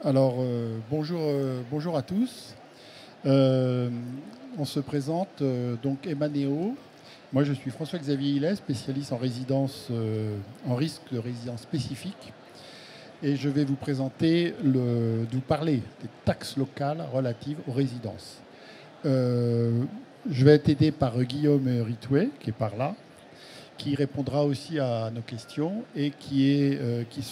Alors, bonjour à tous. Euh, on se présente donc Emmanéo. Moi, je suis François-Xavier Hillet, spécialiste en résidence, en risque de résidence spécifique. Et je vais vous vous parler des taxes locales relatives aux résidences. Je vais être aidé par Guillaume Ritouet, qui est par là, qui répondra aussi à nos questions et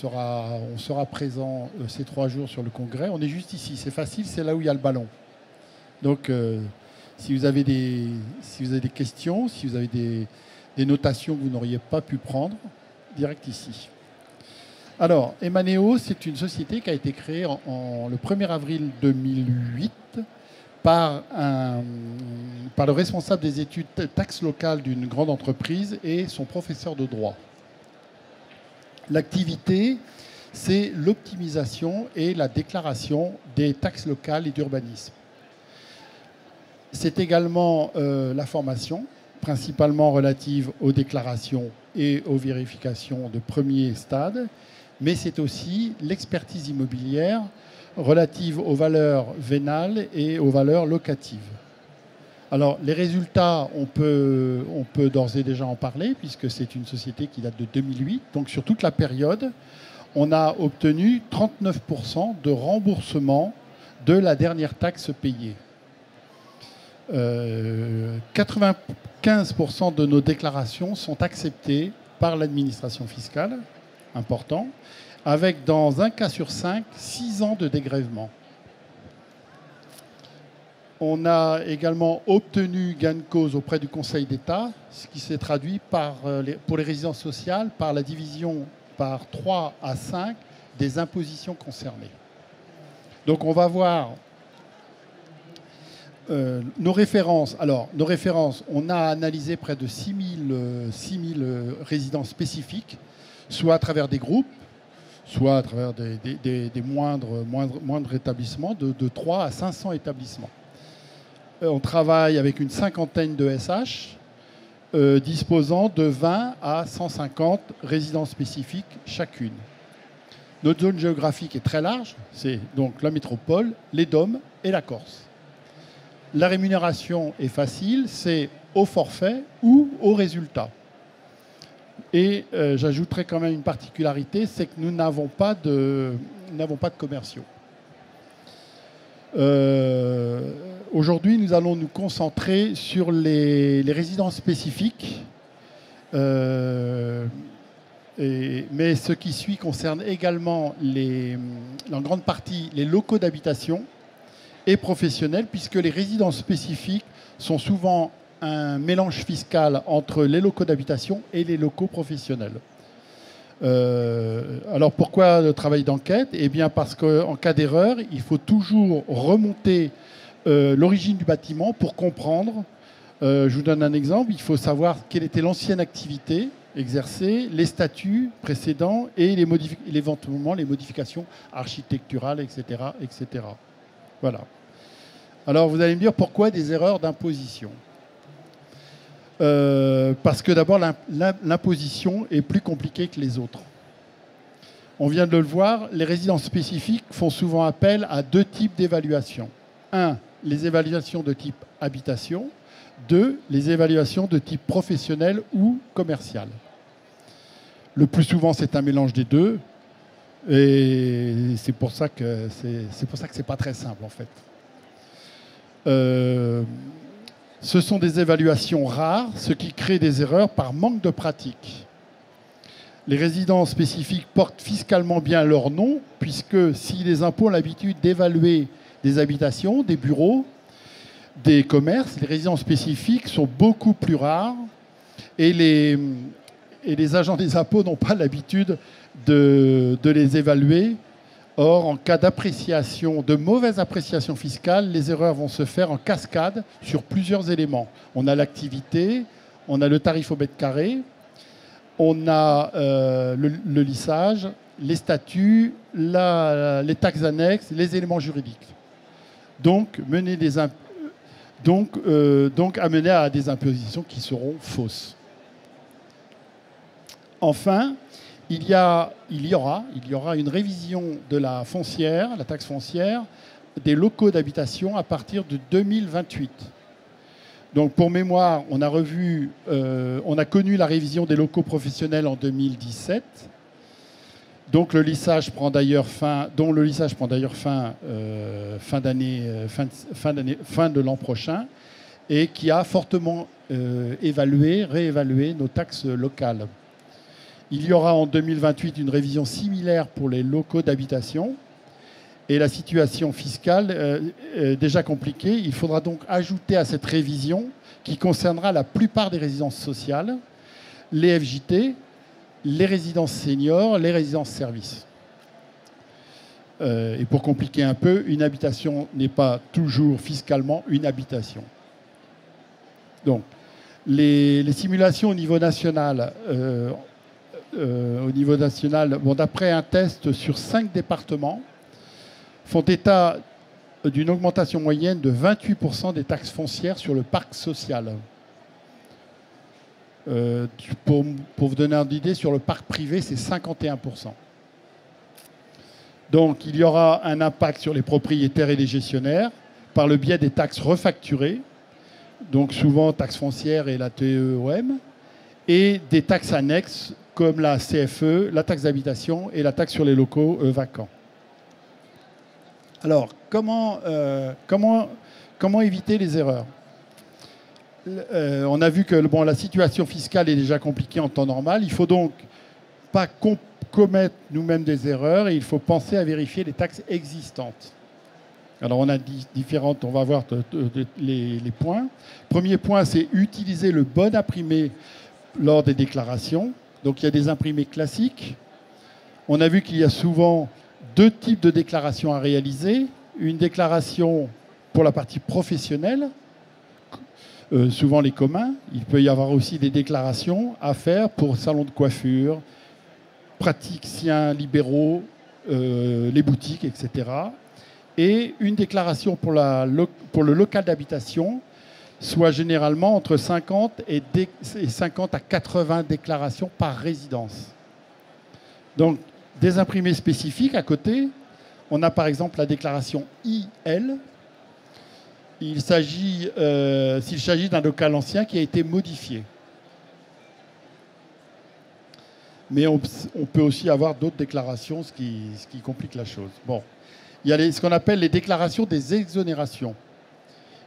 on sera présent ces 3 jours sur le congrès. On est juste ici, c'est facile, c'est là où il y a le ballon. Donc, si vous avez des questions, si vous avez des notations que vous n'auriez pas pu prendre, direct ici. Alors, Emmanéo, c'est une société qui a été créée le 1er avril 2008 par le responsable des études taxes locales d'une grande entreprise et son professeur de droit. L'activité, c'est l'optimisation et la déclaration des taxes locales et d'urbanisme. C'est également la formation, principalement relative aux déclarations et aux vérifications de premier stade, mais c'est aussi l'expertise immobilière relative aux valeurs vénales et aux valeurs locatives. Alors, les résultats, on peut d'ores et déjà en parler, puisque c'est une société qui date de 2008. Donc, sur toute la période, on a obtenu 39% de remboursement de la dernière taxe payée. 95% de nos déclarations sont acceptées par l'administration fiscale, important, avec dans un cas sur 5, 6 ans de dégrèvement. On a également obtenu gain de cause auprès du Conseil d'État, ce qui s'est traduit pour les résidences sociales par la division par 3 à 5 des impositions concernées. Donc on va voir nos références. Alors, nos références, on a analysé près de 6000 résidences spécifiques, soit à travers des groupes, soit à travers des moindres établissements, de 3 à 500 établissements. On travaille avec une cinquantaine de SH, disposant de 20 à 150 résidences spécifiques chacune. Notre zone géographique est très large, c'est donc la métropole, les DOM et la Corse. La rémunération est facile, c'est au forfait ou au résultat. Et j'ajouterai quand même une particularité, c'est que nous n'avons pas de commerciaux. Aujourd'hui, nous allons nous concentrer sur les résidences spécifiques, mais ce qui suit concerne également en grande partie les locaux d'habitation et professionnels, puisque les résidences spécifiques sont souvent un mélange fiscal entre les locaux d'habitation et les locaux professionnels. Alors pourquoi le travail d'enquête? Eh bien parce qu'en cas d'erreur, il faut toujours remonter l'origine du bâtiment pour comprendre. Je vous donne un exemple. Il faut savoir quelle était l'ancienne activité exercée, les statuts précédents et éventuellement les modifications architecturales, etc., etc. Voilà. Alors vous allez me dire pourquoi des erreurs d'imposition? Parce que d'abord, l'imposition est plus compliquée que les autres. On vient de le voir, les résidences spécifiques font souvent appel à 2 types d'évaluations. 1, les évaluations de type habitation. 2, les évaluations de type professionnel ou commercial. Le plus souvent, c'est un mélange des deux. Et c'est pour ça que c'est pas très simple, en fait. Ce sont des évaluations rares, ce qui crée des erreurs par manque de pratique. Les résidences spécifiques portent fiscalement bien leur nom, puisque si les impôts ont l'habitude d'évaluer des habitations, des bureaux, des commerces, les résidences spécifiques sont beaucoup plus rares et les agents des impôts n'ont pas l'habitude de les évaluer. Or, en cas de mauvaise appréciation fiscale, les erreurs vont se faire en cascade sur plusieurs éléments. On a l'activité, on a le tarif au mètre carré, on a le lissage, les statuts, les taxes annexes, les éléments juridiques. Donc, amener à des impositions qui seront fausses. Enfin, il y aura une révision de la foncière, la taxe foncière, des locaux d'habitation à partir de 2028. Donc pour mémoire, on a connu la révision des locaux professionnels en 2017. Donc le lissage prend d'ailleurs fin, fin de l'an prochain, et qui a fortement réévalué nos taxes locales. Il y aura en 2028 une révision similaire pour les locaux d'habitation. Et la situation fiscale est déjà compliquée. Il faudra donc ajouter à cette révision, qui concernera la plupart des résidences sociales, les FJT, les résidences seniors, les résidences services. Et pour compliquer un peu, une habitation n'est pas toujours fiscalement une habitation. Donc, les simulations au niveau national, d'après un test sur 5 départements, font état d'une augmentation moyenne de 28% des taxes foncières sur le parc social. Pour vous donner une idée, sur le parc privé, c'est 51%. Donc, il y aura un impact sur les propriétaires et les gestionnaires par le biais des taxes refacturées, donc souvent taxes foncières et la TEOM, et des taxes annexes comme la CFE, la taxe d'habitation et la taxe sur les locaux vacants. Alors, comment éviter les erreurs ? On a vu que la situation fiscale est déjà compliquée en temps normal. Il ne faut donc pas commettre nous-mêmes des erreurs et il faut penser à vérifier les taxes existantes. Alors, on a différentes, on va voir les points. Premier point, c'est utiliser le bon imprimé lors des déclarations. Donc, il y a des imprimés classiques. On a vu qu'il y a souvent 2 types de déclarations à réaliser. Une déclaration pour la partie professionnelle, souvent les communs. Il peut y avoir aussi des déclarations à faire pour salons de coiffure, praticiens libéraux, les boutiques, etc. Et une déclaration pour le local d'habitation, soit généralement entre 50 à 80 déclarations par résidence. Donc, des imprimés spécifiques à côté. On a par exemple la déclaration IL. S'il s'agit d'un local ancien qui a été modifié. Mais on peut aussi avoir d'autres déclarations, ce qui complique la chose. Bon. Il y a ce qu'on appelle les déclarations des exonérations.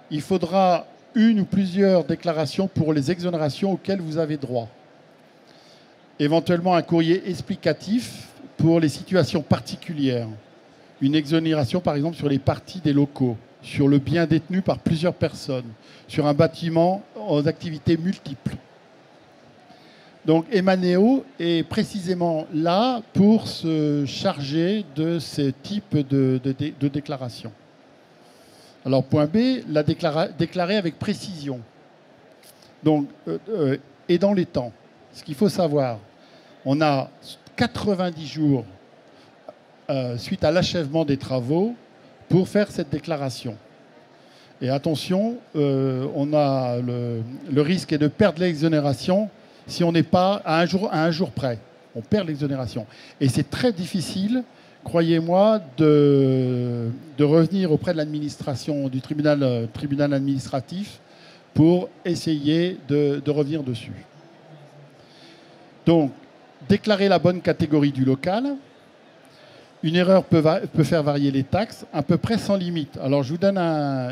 Il faudra une ou plusieurs déclarations pour les exonérations auxquelles vous avez droit. Éventuellement un courrier explicatif pour les situations particulières. Une exonération, par exemple, sur les parties des locaux, sur le bien détenu par plusieurs personnes, sur un bâtiment aux activités multiples. Donc, Emaneo est précisément là pour se charger de ce type de déclaration. Alors, point B, déclarer avec précision. Donc, et dans les temps. Ce qu'il faut savoir, on a 90 jours suite à l'achèvement des travaux pour faire cette déclaration. Et attention, on a le risque est de perdre l'exonération si on n'est pas à un jour près. On perd l'exonération. Et c'est très difficile, croyez-moi, de revenir auprès de l'administration, du tribunal administratif pour essayer de revenir dessus. Donc, déclarer la bonne catégorie du local. Une erreur peut faire varier les taxes à peu près sans limite. Alors, je vous donne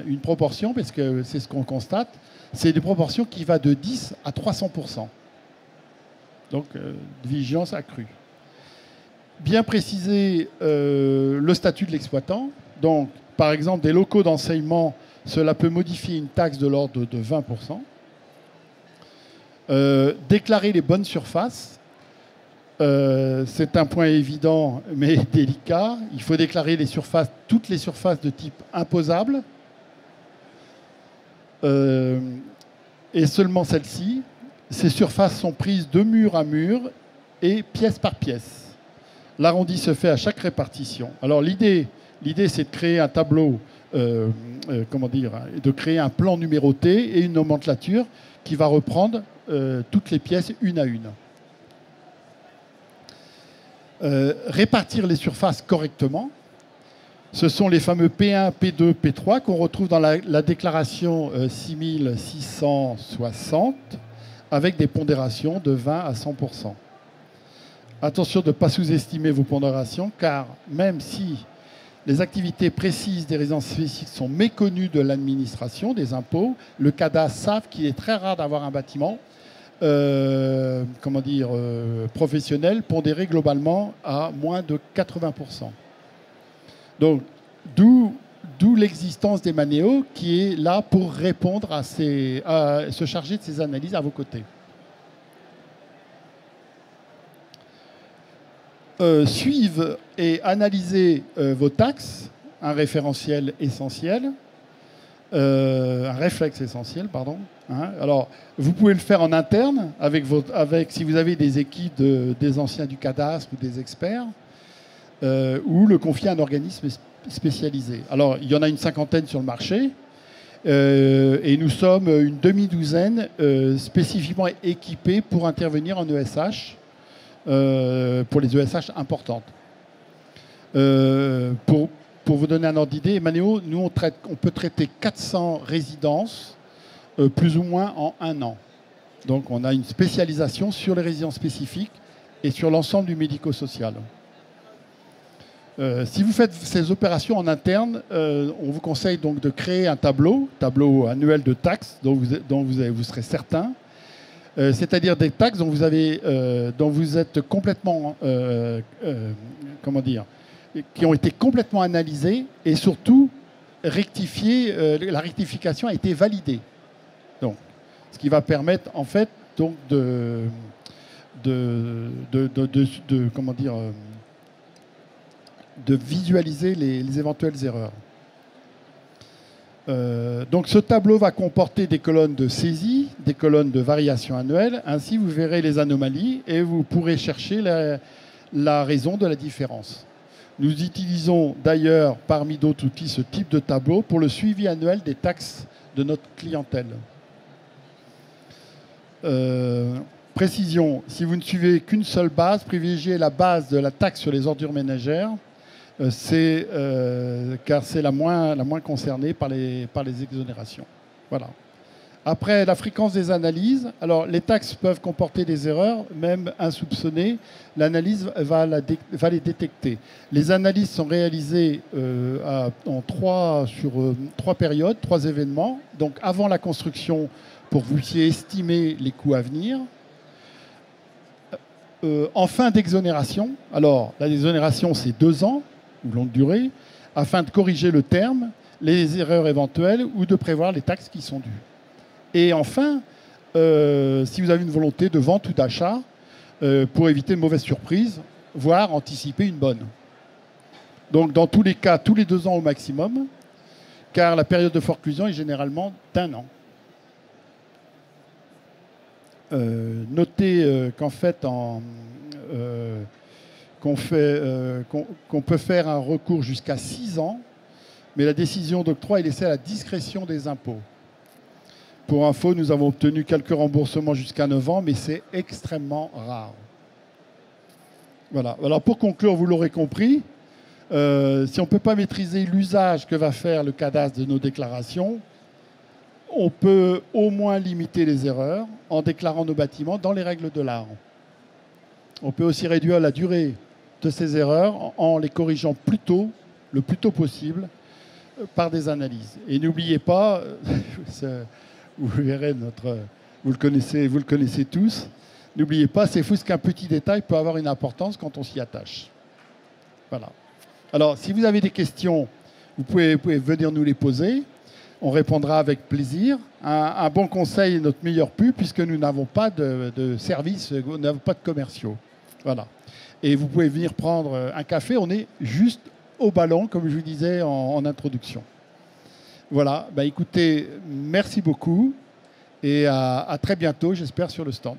une proportion, parce que c'est ce qu'on constate. C'est des proportions qui vont de 10 à 300%. Donc, vigilance accrue. Bien préciser le statut de l'exploitant. Donc, par exemple, des locaux d'enseignement, cela peut modifier une taxe de l'ordre de 20%. Déclarer les bonnes surfaces. C'est un point évident, mais délicat. Il faut déclarer toutes les surfaces de type imposable. Et seulement celles-ci. Ces surfaces sont prises de mur à mur et pièce par pièce. L'arrondi se fait à chaque répartition. Alors l'idée c'est de créer un tableau, de créer un plan numéroté et une nomenclature qui va reprendre toutes les pièces une à une. Répartir les surfaces correctement. Ce sont les fameux P1, P2, P3 qu'on retrouve dans la déclaration 6660 avec des pondérations de 20 à 100%. Attention de ne pas sous-estimer vos pondérations, car même si les activités précises des résidences spécifiques sont méconnues de l'administration, des impôts, le cadastre savent qu'il est très rare d'avoir un bâtiment professionnel pondéré globalement à moins de 80%. Donc, d'où l'existence des Manéo qui est là pour répondre à se charger de ces analyses à vos côtés. Suivre et analyser vos taxes, un référentiel essentiel, un réflexe essentiel, pardon. Hein. Alors, vous pouvez le faire en interne, si vous avez des équipes des anciens du cadastre ou des experts, ou le confier à un organisme spécialisé. Alors, il y en a une cinquantaine sur le marché, et nous sommes une demi-douzaine spécifiquement équipés pour intervenir en ESH, pour les ESH importantes. Pour vous donner un ordre d'idée, Manéo, nous, on peut traiter 400 résidences plus ou moins en 1 an. Donc, on a une spécialisation sur les résidences spécifiques et sur l'ensemble du médico-social. Si vous faites ces opérations en interne, on vous conseille donc de créer un tableau annuel de taxes dont vous serez certain, c'est-à-dire des taxes dont vous êtes complètement, qui ont été complètement analysées et surtout rectifiées, la rectification a été validée. Donc, ce qui va permettre en fait donc de visualiser les éventuelles erreurs. Donc ce tableau va comporter des colonnes de saisie, des colonnes de variation annuelle. Ainsi, vous verrez les anomalies et vous pourrez chercher la raison de la différence. Nous utilisons d'ailleurs, parmi d'autres outils, ce type de tableau pour le suivi annuel des taxes de notre clientèle. Précision, si vous ne suivez qu'une seule base, privilégiez la base de la taxe sur les ordures ménagères, car c'est la moins concernée par les exonérations. Voilà. Après, la fréquence des analyses. Alors, les taxes peuvent comporter des erreurs, même insoupçonnées. L'analyse va les détecter. Les analyses sont réalisées sur 3 périodes, 3 événements. Donc, avant la construction, pour que vous puissiez estimer les coûts à venir. En fin d'exonération, alors la exonération c'est 2 ans, ou longue durée, afin de corriger le terme, les erreurs éventuelles ou de prévoir les taxes qui sont dues. Et enfin, si vous avez une volonté de vente ou d'achat, pour éviter une mauvaise surprise, voire anticiper une bonne. Donc dans tous les cas, tous les 2 ans au maximum, car la période de forclusion est généralement d'1 an. Notez qu'en fait, qu'on peut faire un recours jusqu'à 6 ans, mais la décision d'octroi est laissée à la discrétion des impôts. Pour info, nous avons obtenu quelques remboursements jusqu'à 9 ans, mais c'est extrêmement rare. Voilà. Alors pour conclure, vous l'aurez compris, si on ne peut pas maîtriser l'usage que va faire le cadastre de nos déclarations, on peut au moins limiter les erreurs en déclarant nos bâtiments dans les règles de l'art. On peut aussi réduire la durée de ces erreurs en les corrigeant le plus tôt possible, par des analyses. Et n'oubliez pas, vous verrez vous le connaissez tous, n'oubliez pas, c'est fou ce qu'un petit détail peut avoir une importance quand on s'y attache. Voilà. Alors, si vous avez des questions, vous pouvez venir nous les poser. On répondra avec plaisir. Un bon conseil est notre meilleure pub, puisque nous n'avons pas de service, nous n'avons pas de commerciaux. Voilà. Et vous pouvez venir prendre un café. On est juste au ballon, comme je vous disais en introduction. Voilà. Bah, écoutez, merci beaucoup. Et à très bientôt, j'espère, sur le stand.